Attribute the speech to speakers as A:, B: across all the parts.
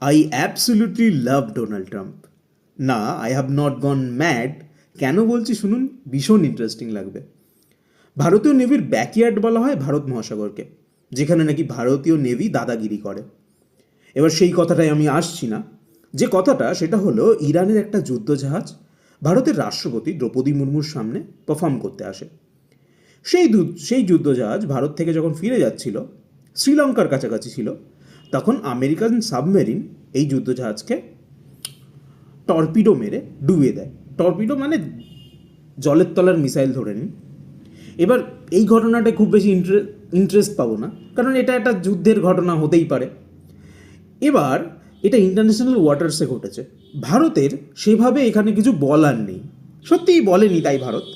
A: I absolutely love Donald Trump. না, I have not gone mad. কেন বলছি শুনুন, ভীষণ ইন্টারেস্টিং লাগবে। ভারতীয় নেভির ব্যাকইয়ার্ড বলা হয় ভারত মহাসাগরকে, যেখানে নাকি ভারতীয় নেভি দাদাগিরি করে। এবার সেই কথাটাই আমি আসছি না। যে কথাটা সেটা হলো ইরানের একটা যুদ্ধজাহাজ ভারতের রাষ্ট্রপতি দ্রৌপদী মুর্মুর সামনে পারফর্ম করতে আসে। সেই যুদ্ধজাহাজ ভারত থেকে যখন ফিরে যাচ্ছিল, শ্রীলঙ্কার কাছাকাছি ছিল, তখন আমেরিকান সাবমেরিন এই যুদ্ধজাহাজকে টর্পিডো মেরে ডুবিয়ে দেয়। টর্পিডো মানে জলের তলার মিসাইল ধরে নিন। এবার এই ঘটনাটা খুব বেশি ইন্টারেস্ট পাবো না, কারণ এটা একটা যুদ্ধের ঘটনা হতেই পারে। এবার এটা ইন্টারন্যাশনাল ওয়াটার্সে ঘটেছে। ভারতের সেভাবে এখানে কিছু বলার নেই, সত্যিই বলেনি তাই ভারত।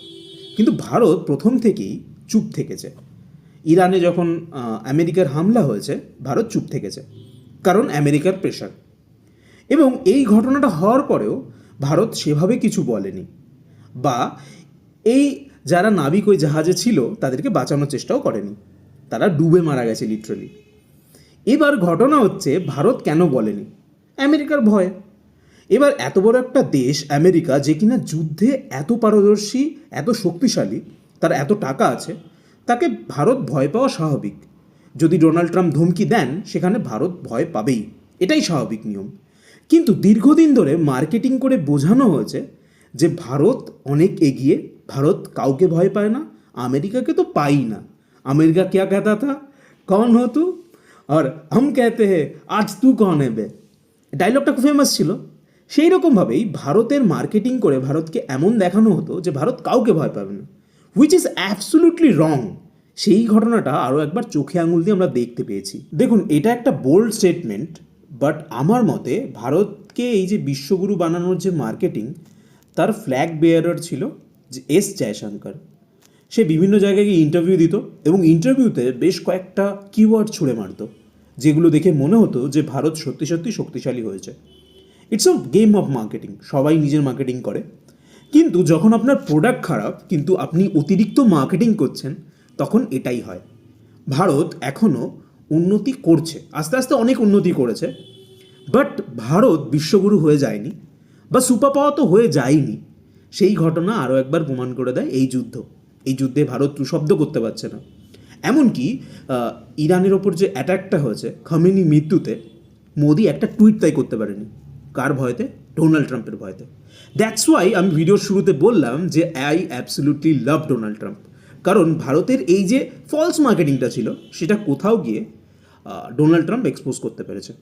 A: কিন্তু ভারত প্রথম থেকেই চুপ থেকেছে। ইরানে যখন আমেরিকার হামলা হয়েছে, ভারত চুপ থেকেছে, কারণ আমেরিকার প্রেশার। এবং এই ঘটনাটা হওয়ার পরেও ভারত সেভাবে কিছু বলেনি, বা এই যারা নাবিক ওই জাহাজে ছিল তাদেরকে বাঁচানোর চেষ্টাও করেনি। তারা ডুবে মারা গেছে লিটারালি। এবার ঘটনা হচ্ছে ভারত কেন বলেনি? আমেরিকার ভয়। এবার এত বড় একটা দেশ আমেরিকা, যে কিনা যুদ্ধে এত পারদর্শী, এত শক্তিশালী, তার এত টাকা আছে, তাকে ভারত ভয় পাওয়া স্বাভাবিক। যদি ডোনাল্ড ট্রাম্প ধমকি দেন, সেখানে ভারত ভয় পাবেই, এটাই স্বাভাবিক নিয়ম। কিন্তু দীর্ঘদিন ধরে মার্কেটিং করে বোঝানো হয়েছে যে ভারত অনেক এগিয়ে, ভারত কাউকে ভয় পায় না, আমেরিকাকে তো পাই না। আমেরিকা क्या कहता था, कौन हो तू और हम कहते हैं आज तू कौन है बे। ডায়লগটা খুব ফেমাস ছিল। সেই রকমভাবেই ভারতের মার্কেটিং করে ভারতকে এমন দেখানো হতো যে ভারত কাউকে ভয় পাবে না, হুইচ ইজ অ্যাবসলিউটলি রং। সেই ঘটনাটা আরও একবার চোখে আঙুল দিয়ে আমরা দেখতে পেয়েছি। দেখুন, এটা একটা বোল্ড স্টেটমেন্ট, বাট আমার মতে ভারতকে এই যে বিশ্বগুরু বানানোর যে মার্কেটিং, তার ফ্ল্যাগ বেয়ারার ছিল যে এস জয়শঙ্কর। সে বিভিন্ন জায়গায় গিয়ে ইন্টারভিউ দিত এবং ইন্টারভিউতে বেশ কয়েকটা কিওয়ার্ড ছুঁড়ে মারত, যেগুলো দেখে মনে হতো যে ভারত সত্যি সত্যি শক্তিশালী হয়েছে। It's a game of marketing, সবাই নিজের মার্কেটিং করে। কিন্তু যখন আপনার প্রোডাক্ট খারাপ কিন্তু আপনি অতিরিক্ত মার্কেটিং করছেন, তখন এটাই হয়। ভারত এখনও উন্নতি করছে, আস্তে আস্তে অনেক উন্নতি করেছে, বাট ভারত বিশ্বগুরু হয়ে যায়নি, বা সুপার পাওয়ার তো হয়ে যায়নি। সেই ঘটনা আরও একবার প্রমাণ করে দেয় এই যুদ্ধ। এই যুদ্ধে ভারত শব্দ করতে পারছে না। এমনকি ইরানের ওপর যে অ্যাটাকটা হয়েছে খামেনি মৃত্যুতে, মোদি একটা টুইট তাই করতে পারেনি। কার ভয়তে? ডোনাল্ড ট্রাম্পের ভয়তে। দ্যাটস ওয়াই আমি ভিডিওর শুরুতে বললাম যে I absolutely love Donald Trump, কারণ ভারতের এই যে ফলস মার্কেটিংটা ছিল, সেটা কোথাও গিয়ে ডোনাল্ড ট্রাম্প এক্সপোজ করতে পেরেছে।